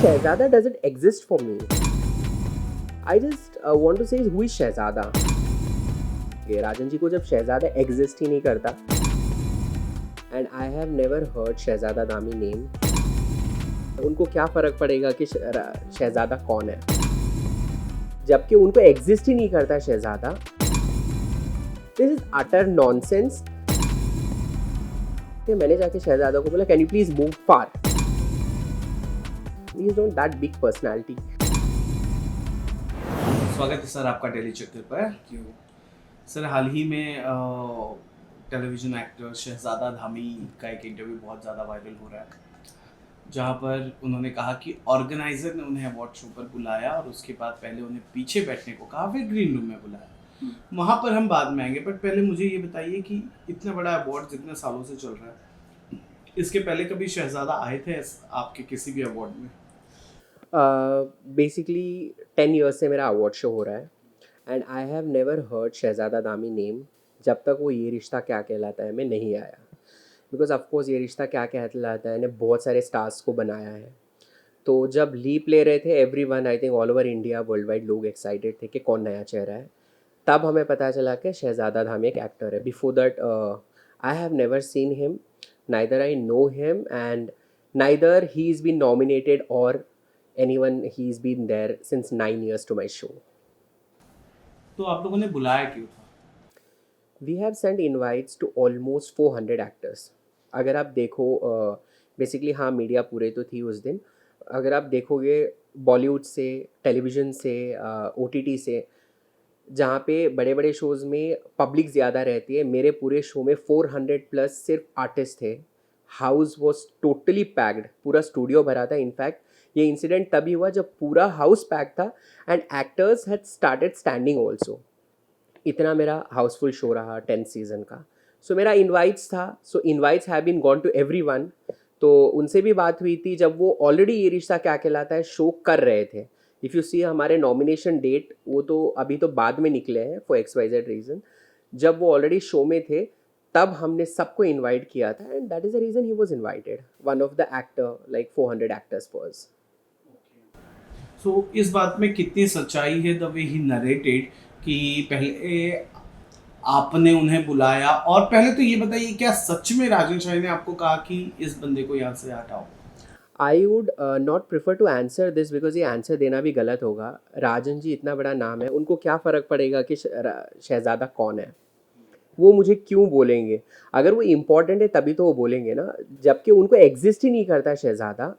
Shehzada doesn't exist for me. I just want to say who is Shehzada. Rajan ji को जब शहजादा exist ही नहीं करता and I have never heard Shahzada Dami name, उनको क्या फ़र्क पड़ेगा कि शहजादा कौन है, जबकि उनको एग्जिस्ट ही नहीं करता Shahzada. This is utter nonsense. मैंने जाके शहजादा को बोला can you please move far. He is not that big personality. स्वागत है सर आपका डेली चक्कर पर. सर हाल ही में टेलीविज़न एक्टर शहजादा धामी का एक इंटरव्यू बहुत ज़्यादा वायरल हो रहा है, जहाँ पर उन्होंने कहा कि ऑर्गेनाइज़र ने उन्हें अवार्ड शो पर बुलाया और उसके बाद पहले उन्हें पीछे बैठने को कहा, फिर ग्रीन रूम में बुलाया. वहाँ पर हम बाद में आएंगे, बट पहले मुझे ये बताइए कि इतना बड़ा अवार्ड जितने सालों से चल रहा है, इसके पहले कभी शहजादा आए थे आपके किसी भी अवार्ड में? बेसिकली 10 ईयर्स से मेरा अवार्ड शो हो रहा है and I have never heard Shahzada Dami name जब तक वो ये रिश्ता क्या कहलाता है मैं नहीं आया. बिकॉज ऑफकोर्स ये रिश्ता क्या कहलाता है ने बहुत सारे स्टार्स को बनाया है. तो जब लीप ले रहे थे everyone, I think all over India world wide लोग एक्साइटेड थे कि कौन नया चेहरा है. तब हमें पता चला कि शहजादा धामी एक एक्टर है. Before that I have never seen him, neither I know him and neither he is been nominated or anyone. He's been there since 9 years to my show. तो आप लोगों ने बुलाया क्यों था? We have sent invites to almost 400 actors. अगर आप देखो बेसिकली हाँ मीडिया पूरे तो थी उस दिन. अगर आप देखोगे बॉलीवुड से, टेलीविज़न से, OTT से, जहाँ पे बड़े बड़े शोज़ में पब्लिक ज़्यादा रहती है, मेरे पूरे शो में 400 प्लस सिर्फ आर्टिस्ट थे. हाउस वॉज टोटली पैक्ड, पूरा स्टूडियो भरा था. इनफैक्ट ये इंसिडेंट तभी हुआ जब पूरा हाउस पैक था and actors had started standing also. इतना मेरा हाउसफुल शो रहा 10th सीज़न का. सो मेरा इनवाइट्स था, so invites have been gone to everyone. तो उनसे भी बात हुई थी जब वो ऑलरेडी ये रिश्ता क्या कहलाता है शो कर रहे थे. इफ़ यू सी हमारे नॉमिनेशन डेट वो तो अभी तो बाद में निकले हैं फॉर XYZ रीज़न. जब वो ऑलरेडी शो में थे तब हमने सबको इनवाइट किया था and that is the reason he was invited. One of the actor like 400 actors force. So इस बात में कितनी सच्चाई है द वे ही नरेटेड कि पहले आपने उन्हें बुलाया, और पहले तो ये बताइए क्या सच में राजन शाही ने आपको कहा कि इस बंदे को यहाँ से हटाओ? I would not prefer to answer this because ये आंसर देना भी गलत होगा. राजन जी इतना बड़ा नाम है, उनको क्या फ़र्क पड़ेगा कि शहजादा कौन है. वो मुझे क्यों बोलेंगे? अगर वो इम्पॉर्टेंट है तभी तो वो बोलेंगे ना, जबकि उनको एग्जिस्ट ही नहीं करता शहजादा.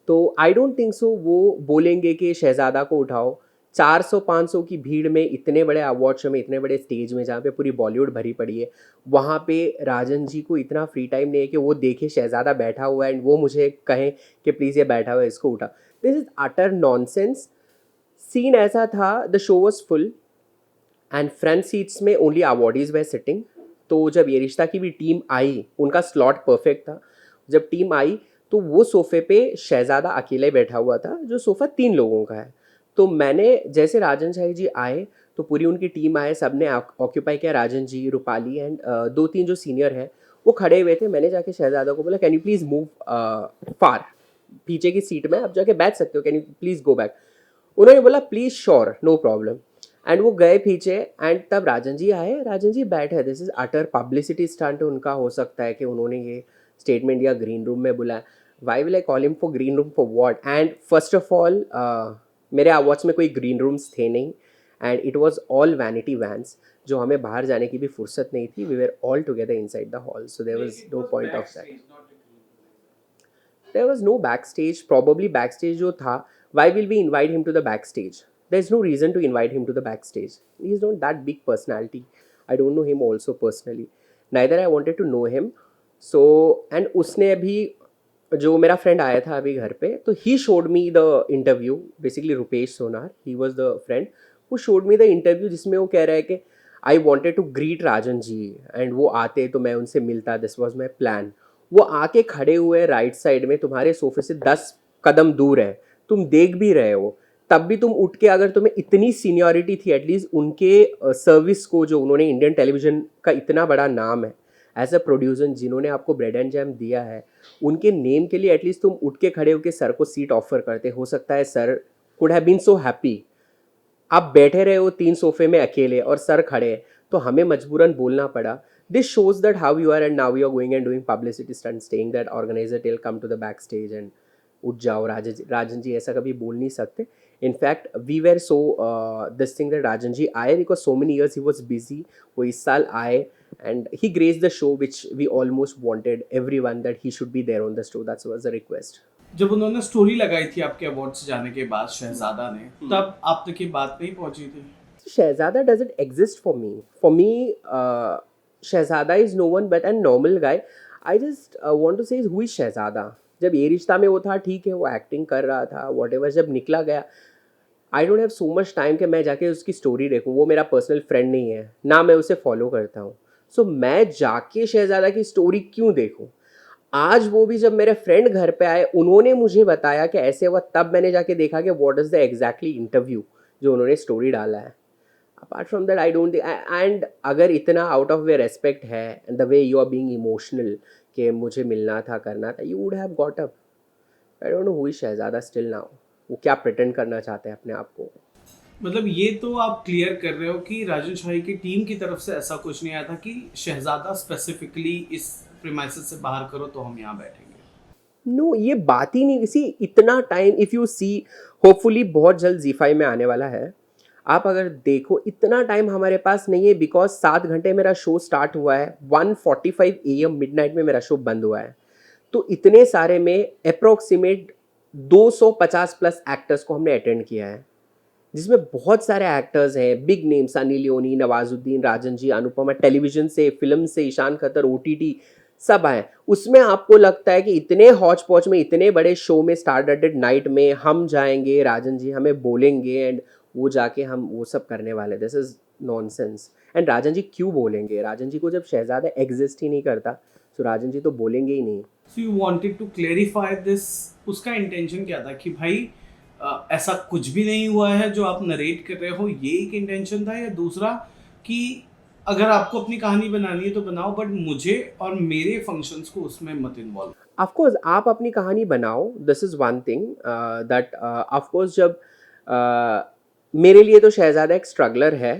तो आई डोंट थिंक सो वो बोलेंगे कि शहजादा को उठाओ. 400-500 की भीड़ में, इतने बड़े अवार्ड शो में, इतने बड़े स्टेज में जहाँ पे पूरी बॉलीवुड भरी पड़ी है, वहाँ पे राजन जी को इतना फ्री टाइम नहीं है कि वो देखे शहजादा बैठा हुआ है एंड वो मुझे कहें कि प्लीज़ ये बैठा हुआ है इसको उठा. This is utter nonsense. Scene ऐसा था, the show was full and front seats में ओनली अवार्डीज़ वे सिटिंग. तो जब ये रिश्ता की भी टीम आई, उनका स्लॉट परफेक्ट था. जब टीम आई तो वो सोफ़े पे शहजादा अकेले बैठा हुआ था, जो सोफ़ा 3 लोगों का है. तो मैंने जैसे राजन शाही जी आए तो पूरी उनकी टीम आए, सब ने ऑक्यूपाई किया. राजन जी, रूपाली एंड 2-3 जो सीनियर हैं वो खड़े हुए थे. मैंने जाके शहजादा को बोला can you please move far, पीछे की सीट में आप जाके बैठ सकते हो, can you please go back. उन्होंने बोला please sure no problem and वो गए पीछे. एंड तब राजन जी आए, राजन जी बैठे. This is utter publicity stunt उनका हो सकता है कि उन्होंने ये स्टेटमेंट या ग्रीन रूम में बुलाया. Why will I call him for green room for what? And first of all मेरे अवार्ड्स में कोई ग्रीन रूम्स थे नहीं and it was all vanity vans, जो हमें बाहर जाने की भी फुर्सत नहीं थी. We were all together inside the hall, so there was no point of that. There was no back stage. Probably back stage जो था, why will we invite him to the back stage? There is no reason to invite him to the back stage. He is not that big personality. I don't know him also personally, neither I wanted to know him. So and उसने अभी जो मेरा friend आया था अभी घर पे, तो he showed me the interview. Basically Rupesh Sonar, he was the friend who showed me the interview, जिसमें वो कह रहा है कि I wanted to greet Rajan ji and वो आते तो मैं उनसे मिलता, दिस वॉज माई प्लान. वो आके खड़े हुए राइट साइड में, तुम्हारे सोफे से 10 कदम दूर है, तुम देख भी रहे हो. तब भी तुम उठ के, अगर तुम्हें इतनी सीनियरिटी थी एटलीस्ट उनके सर्विस को, जो उन्होंने इंडियन टेलीविज़न का इतना बड़ा नाम है, एज अ प्रोड्यूसर जिन्होंने आपको ब्रेड एंड जैम दिया है, उनके नेम के लिए एटलीस्ट तुम उठ के खड़े होकर सर को सीट ऑफर करते। हो सकता है sir could have been so happy. आप बैठे रहे हो 3 सोफे में अकेले और सर खड़े हैं, तो हमें मजबूरन बोलना पड़ा। This shows that how you are and now you are going and doing publicity stunt staying that organiser till come to the back stage and उठ जाओ। राजन जी ऐसा कभी बोल नहीं सकते। In fact we were so this thing that Rajan ji आए because so many years he was busy. वो इस साल आए and he grace the show which we almost wanted every one that he should be there on the show. That's was the request. जब उन्होंने story लगाई थी आपके award से जाने के बाद शहजादा ने, तब आप तक ये बात नहीं पहुंची थी? Shehzada doesn't exist for me. For me, Shehzada is no one but a normal guy. I just want to say who is Shehzada. जब ये रिश्ता में वो था ठीक है, वो एक्टिंग कर रहा था वॉट एवर, जब निकला गया I don't have so much time कि मैं जाके उसकी स्टोरी देखूँ। वो मेरा पर्सनल फ्रेंड नहीं है, ना मैं उसे फॉलो करता हूँ। सो मैं जाके शहजादा की स्टोरी क्यों देखूँ? आज वो भी जब मेरे फ्रेंड घर पे आए, उन्होंने मुझे बताया कि ऐसे हुआ, तब मैंने जाके देखा कि what is the exactly interview जो उन्होंने स्टोरी डाला है। Apart from that I don't and अगर इतना आउट ऑफ वे रेस्पेक्ट है and the way you are being emotional कि मुझे मिलना था करना था, you would have got up. I don't know who is Shehzada still now. वो क्या प्रिटेंड करना चाहते हैं अपने आप को? मतलब ये तो आप क्लियर कर रहे हो कि राजन शाही की टीम की तरफ से ऐसा कुछ नहीं आया था कि शहजादा स्पेसिफिकली इस प्रीमाइसेस से बाहर करो तो हम यहाँ बैठेंगे? नो, ये बात ही नहीं। किसी इतना time if you see, hopefully बहुत जल्द Z5 में आने वाला है। आप अगर देखो इतना टाइम हमारे पास नहीं है बिकॉज 7 घंटे मेरा शो स्टार्ट हुआ है, 1:45 AM मिडनाइट में मेरा शो बंद हुआ है। तो इतने सारे में अप्रोक्सीमेट 250 प्लस एक्टर्स को हमने अटेंड किया है, जिसमें बहुत सारे एक्टर्स हैं, big name, Sunny Leone, Nawazuddin, Rajan ji, Anupama, television से, फिल्म से, ईशान खतर, OTT सब आए। उसमें आपको लगता है कि इतने हौच पौच में, इतने बड़े शो में, स्टार डेड नाइट में हम जाएंगे, राजन जी हमें बोलेंगे एंड वो जाके हम वो सब करने वाले? This is nonsense. And Rajan ji क्यों बोलेंगे? राजन जी को जब शहजादा एग्जिस्ट ही नहीं करता तो राजन जी तो बोलेंगे ही नहीं। So you wanted to clarify this. उसका इंटेंशन क्या था कि भाई ऐसा कुछ भी नहीं हुआ है जो आप नरेट कर रहे हो, ये एक इंटेंशन था? या दूसरा कि अगर आपको अपनी कहानी बनानी है तो बनाओ, बट मुझे और मेरे फंक्शंस को उसमें मत इन्वॉल्व? ऑफ कोर्स आप अपनी कहानी बनाओ, this is one thing that of course जब मेरे लिए तो शहजादा एक स्ट्रगलर है,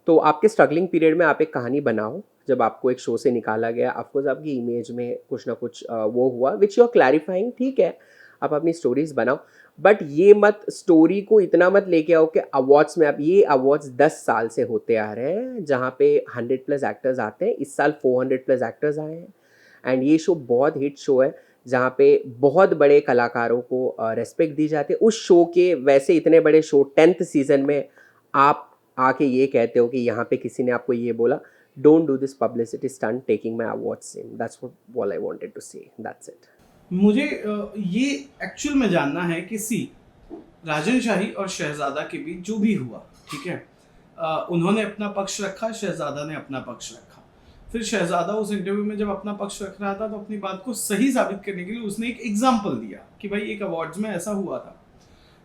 तो आपके स्ट्रगलिंग पीरियड में आप एक कहानी बनाओ। जब आपको एक शो से निकाला गया, ऑफ कोर्स आपकी इमेज में कुछ ना कुछ वो हुआ विच यू आर क्लैरिफाइंग, ठीक है, आप अपनी स्टोरीज बनाओ। बट ये मत, स्टोरी को इतना मत लेके आओ कि अवार्ड्स में आप, ये अवार्ड्स 10 साल से होते आ रहे हैं जहाँ पे 100 प्लस एक्टर्स आते हैं। इस साल 400 प्लस एक्टर्स आए हैं एंड ये शो बहुत हिट शो है जहाँ पे बहुत बड़े कलाकारों को रेस्पेक्ट दी जाती है। उस शो के वैसे इतने बड़े शो 10th सीजन में आप आके ये कहते हो कि यहाँ पे किसी ने आपको ये बोला, don't do this publicity stunt taking my awards in. That's what I wanted to say, that's it. मुझे ये एक्चुअल में जानना है कि राजन शाही और शहजादा के बीच जो भी हुआ, ठीक है, उन्होंने अपना पक्ष रखा, शहजादा ने अपना पक्ष रखा। फिर शहजादा उस इंटरव्यू में जब अपना पक्ष रख रहा था तो अपनी बात को सही साबित करने के लिए उसने एक एग्जाम्पल दिया कि भाई एक अवार्ड्स में ऐसा हुआ था।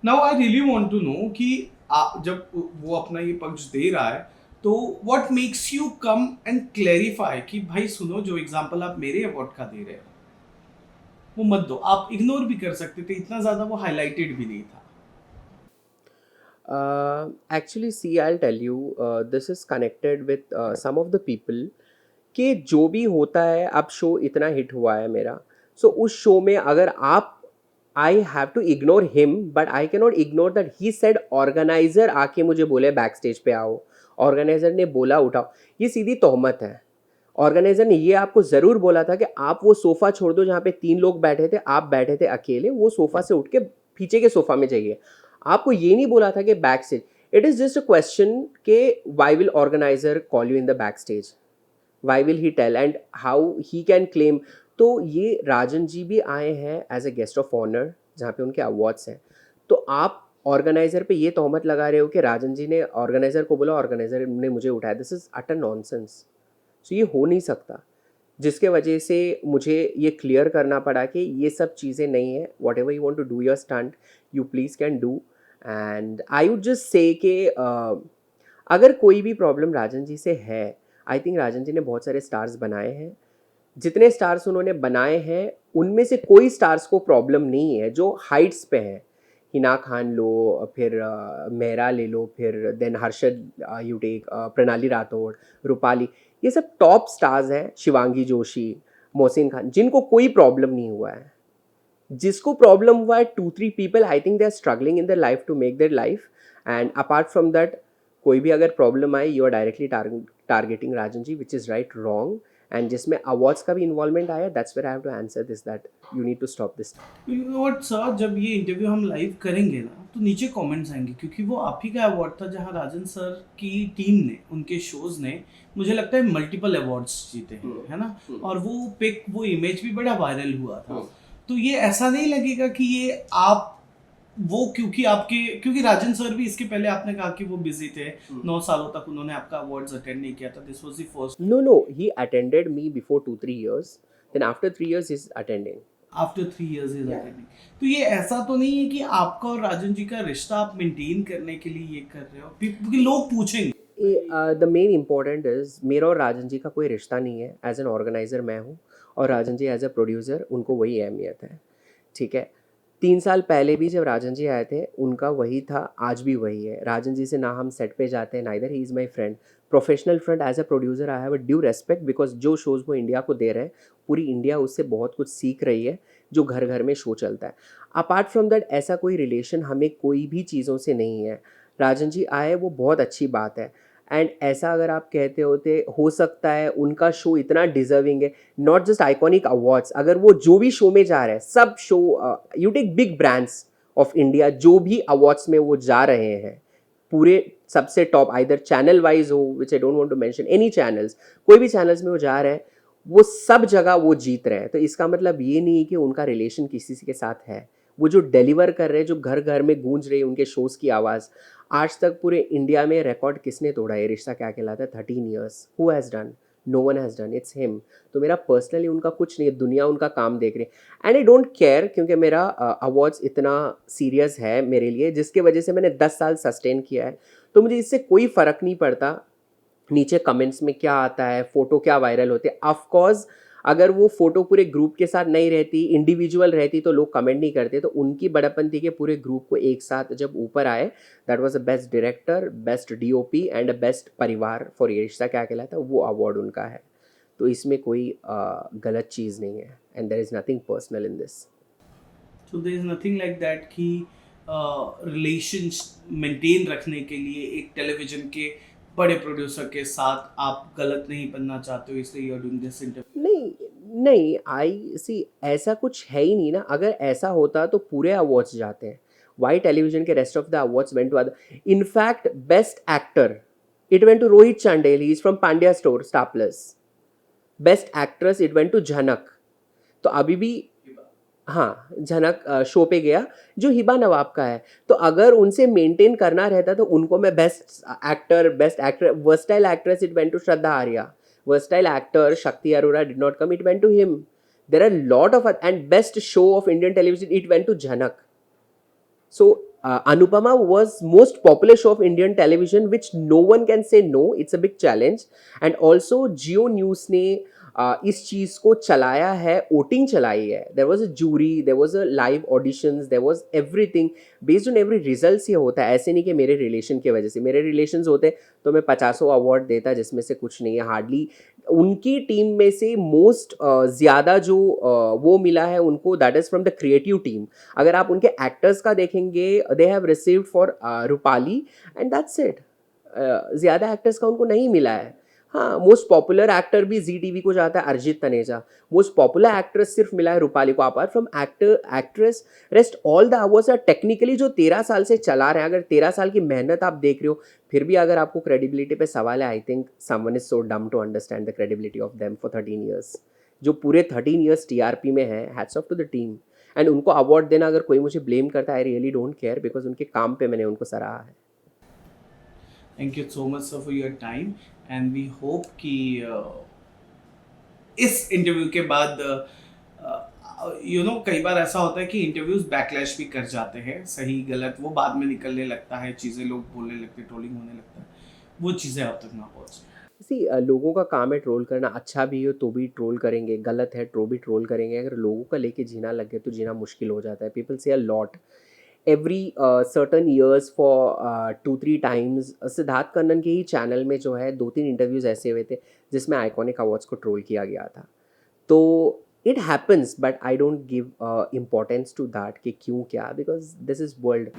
Now I really want to know कि जब वो अपना ये पक्ष दे रहा है तो what makes you come and clarify कि भाई सुनो, जो एग्जाम्पल आप मेरे अवार्ड का दे रहे हो वो मत दो। आप इग्नोर भी कर सकते थे, इतना ज़्यादा वो हाईलाइटेड भी नहीं था। Actually, see, I'll tell you, this is connected with some of the people कि जो भी होता है, अब शो इतना हिट हुआ है मेरा, सो उस शो में अगर आप, I have to ignore him but I can not ignore that he said organiser आके मुझे बोले बैक स्टेज पे आओ, ऑर्गेनाइजर ने बोला उठाओ। ये सीधी तोहमत है। ऑर्गेनाइजर ने ये आपको ज़रूर बोला था कि आप वो सोफ़ा छोड़ दो जहाँ पे 3 लोग बैठे थे, आप बैठे थे अकेले, वो सोफ़ा से उठ के पीछे के सोफ़ा में जाइए। आपको ये नहीं बोला था कि back stage. It is just a question के why will organiser call you in the back stage, why will he tell and how he can claim. तो ये राजन जी भी आए हैं as a guest of honour जहाँ पे उनके अवार्ड्स हैं, तो आप ऑर्गेनाइजर पे ये तोहमत लगा रहे हो कि राजन जी ने ऑर्गेनाइजर को बोला, ऑर्गेनाइजर ने मुझे उठाया। This is utter nonsense. So ये हो नहीं सकता, जिसके वजह से मुझे ये क्लियर करना पड़ा कि ये सब चीज़ें नहीं है। Whatever you want to do your stunt, you please can do. And I would just say कि अगर कोई भी प्रॉब्लम राजन जी से है, आई थिंक राजन जी ने बहुत सारे स्टार्स बनाए हैं जितने स्टार्स उन्होंने बनाए हैं उनमें से कोई स्टार्स को प्रॉब्लम नहीं है जो हाइट्स पे हैं। हिना खान लो, फिर मेहरा ले लो, फिर देन हर्षद, यू टेक प्रणाली राठौड़, रूपाली, ये सब टॉप स्टार्स हैं, शिवांगी जोशी, मोहसिन खान, जिनको कोई प्रॉब्लम नहीं हुआ है। जिसको प्रॉब्लम हुआ है 2-3 people, I think they are struggling in their life to make their life, and apart from that कोई भी अगर प्रॉब्लम आए you are directly targeting Rajan ji, which is right wrong. And जिसमें अवार्ड्स का भी इन्वॉल्वमेंट आया, that's where I have to answer this, that you need to stop this. You know what sir, जब ये इंटरव्यू हम लाइव करेंगे ना तो नीचे कमेंट्स आएंगे, क्योंकि वो आप ही का अवार्ड था जहां राजन सर की टीम ने, उनके शोज ने, मुझे लगता है मल्टीपल अवार्ड्स जीते हैं, है ना। और वो पिक, वो इमेज भी बड़ा वायरल हुआ था। तो ये ऐसा नहीं लगेगा कि ये आप वो, क्योंकि राजन सर भी, इसके पहले आपने कहा कि वो बिजी थे, 9 सालों तक उन्होंने आपका अवार्ड्स अटेंड नहीं किया था, this was the first. No, he attended me before 2-3 years, then after 3 years he's attending. After 3 years is attending. तो ये ऐसा तो नहीं है कि आपका और राजन जी का रिश्ता आप मेंटेन करने के लिए ये कर रहे हो, क्योंकि लोग पूछेंगे। द मेन इम्पॉर्टेंट इज, मेरा और राजन जी का कोई रिश्ता नहीं है। एज एन ऑर्गेनाइजर मैं हूँ और Rajan ji as a producer, उनको वही अहमियत है, ठीक है। 3 साल पहले भी जब राजन जी आए थे उनका वही था, आज भी वही है। राजन जी से ना हम सेट पे जाते हैं, neither he is my friend, professional friend. As a producer I have a due respect, because जो शोज़ वो इंडिया को दे रहे हैं, पूरी इंडिया उससे बहुत कुछ सीख रही है, जो घर घर में शो चलता है। अपार्ट फ्रॉम दैट ऐसा कोई रिलेशन हमें कोई भी चीज़ों से नहीं है। राजन जी आए वो बहुत अच्छी बात है, एंड ऐसा अगर आप कहते होते, हो सकता है उनका शो इतना डिजर्विंग है, नॉट जस्ट आइकॉनिक अवार्ड्स, अगर वो जो भी शो में जा रहे हैं, सब show, you take big brands of India, जो भी अवार्ड्स में वो जा रहे हैं, पूरे सबसे टॉप, आइदर चैनल वाइज हो, which I don't want to mention any channels, कोई भी चैनल्स में वो जा रहे हैं, वो सब जगह वो जीत रहे हैं। तो इसका मतलब ये नहीं है कि उनका रिलेशन किसी के साथ है। वो जो डिलीवर कर रहे हैं, जो घर घर में गूंज रही है उनके शोज़ की आवाज़, आज तक पूरे इंडिया में रिकॉर्ड किसने तोड़ा है? रिश्ता क्या कहलाता है 13 years, who has done? No one has done, it's him. तो मेरा पर्सनली उनका कुछ नहीं है, दुनिया उनका काम देख रही है, एंड आई डोंट केयर, क्योंकि मेरा अवार्ड्स इतना सीरियस है मेरे लिए, जिसके वजह से मैंने 10 साल सस्टेन किया है। तो मुझे इससे कोई फ़र्क नहीं पड़ता नीचे कमेंट्स में क्या आता है, फ़ोटो क्या वायरल होते हैं। ऑफकोर्स अगर वो फ़ोटो पूरे ग्रुप के साथ नहीं रहती, इंडिविजुअल रहती, तो लोग कमेंट नहीं करते। तो उनकी बड़प्पन थी कि पूरे ग्रुप को एक साथ जब ऊपर आए, that was the best director, best DOP and best परिवार फॉर ये रिश्ता क्या कहलाता है, वो अवार्ड उनका है। तो इसमें कोई गलत चीज़ नहीं है, and there is nothing personal in this. So there is nothing like that कि रिलेशंस मेंटेन रखने के लिए एक टेलीविजन के बड़े प्रोड्यूसर के साथ आप गलत नहीं बनना चाहते हो, इसलिए you are doing this interview. नहीं, नहीं, आई सी, ऐसा कुछ है ही नहीं ना। अगर ऐसा होता तो पूरे अवार्ड्स जाते हैं। वाई टेलीविजन के rest of the awards went to other. In fact best actor, it went to Rohit Chandel, he is from Pandya Store, Star Plus. Best actress it went to Jhanak. तो अभी भी, हाँ, झनक शो पे गया, जो हिबा नवाब का है। तो अगर उनसे मेंटेन करना रहता तो उनको मैं best actor, best actor, versatile actress it went to Shraddha Arya, versatile actor Shakti Arora did not come, it went to him. There are lot of, and best show of Indian television it went to Jhanak. So Anupama was most popular show of Indian television, which no one can say no. It's a big challenge. And also Jio News ने इस चीज़ को चलाया है, voting चलाई है। There was a jury, there was a live auditions, there was everything. Based on every results ये होता है। ऐसे नहीं कि मेरे रिलेशन की वजह से, मेरे रिलेशंस होते तो मैं 50 अवार्ड देता, जिसमें से कुछ नहीं है हार्डली। उनकी टीम में से मोस्ट ज़्यादा जो वो मिला है उनको, that is from the creative team. अगर आप उनके एक्टर्स का देखेंगे, they have received for Rupali and that's it. ज़्यादा एक्टर्स का उनको नहीं मिला है। हाँ, मोस्ट पॉपुलर एक्टर भी जी टीवी को जाता है, Arijit Taneja. Most popular actress सिर्फ मिला है रूपाली को। Apart from actor actress, rest all the awards are technically जो 13 साल से चला रहे हैं। अगर 13 साल की मेहनत आप देख रहे हो, फिर भी अगर आपको क्रेडिबिलिटी पे सवाल है, I think someone is so dumb to understand the credibility of them for 13 years. जो पूरे 13 ईयर्स टीआरपी में है, hats off to the team. And उनको अवार्ड देना, अगर कोई मुझे ब्लेम करता है, I really don't care, because उनके काम पे मैंने उनको सराहा है। Thank you so much sir for your time, and we hope कि इस इंटरव्यू के बाद कई बार ऐसा होता है कि इंटरव्यूज बैकलैश भी कर जाते हैं, सही गलत वो बाद में निकलने लगता है, चीज़ें लोग बोलने लगते, ट्रोलिंग होने लगता है, वो चीज़ें अब तक ना पहुँचे। सी लोगों का काम है ट्रोल करना, अच्छा भी हो तो भी ट्रोल करेंगे, गलत है तो भी ट्रोल करेंगे। अगर लोगों का लेके जीना लग गए तो जीना मुश्किल हो जाता है। पीपल से a lot every certain years for 2-3 times. Siddharth Kannan के ही चैनल में जो है 2-3 इंटरव्यूज़ ऐसे हुए थे जिसमें आइकॉनिक अवार्ड्स को ट्रोल किया गया था। तो it happens but I don't give importance to that कि क्यों क्या, बिकॉज दिस इज़ वर्ल्ड।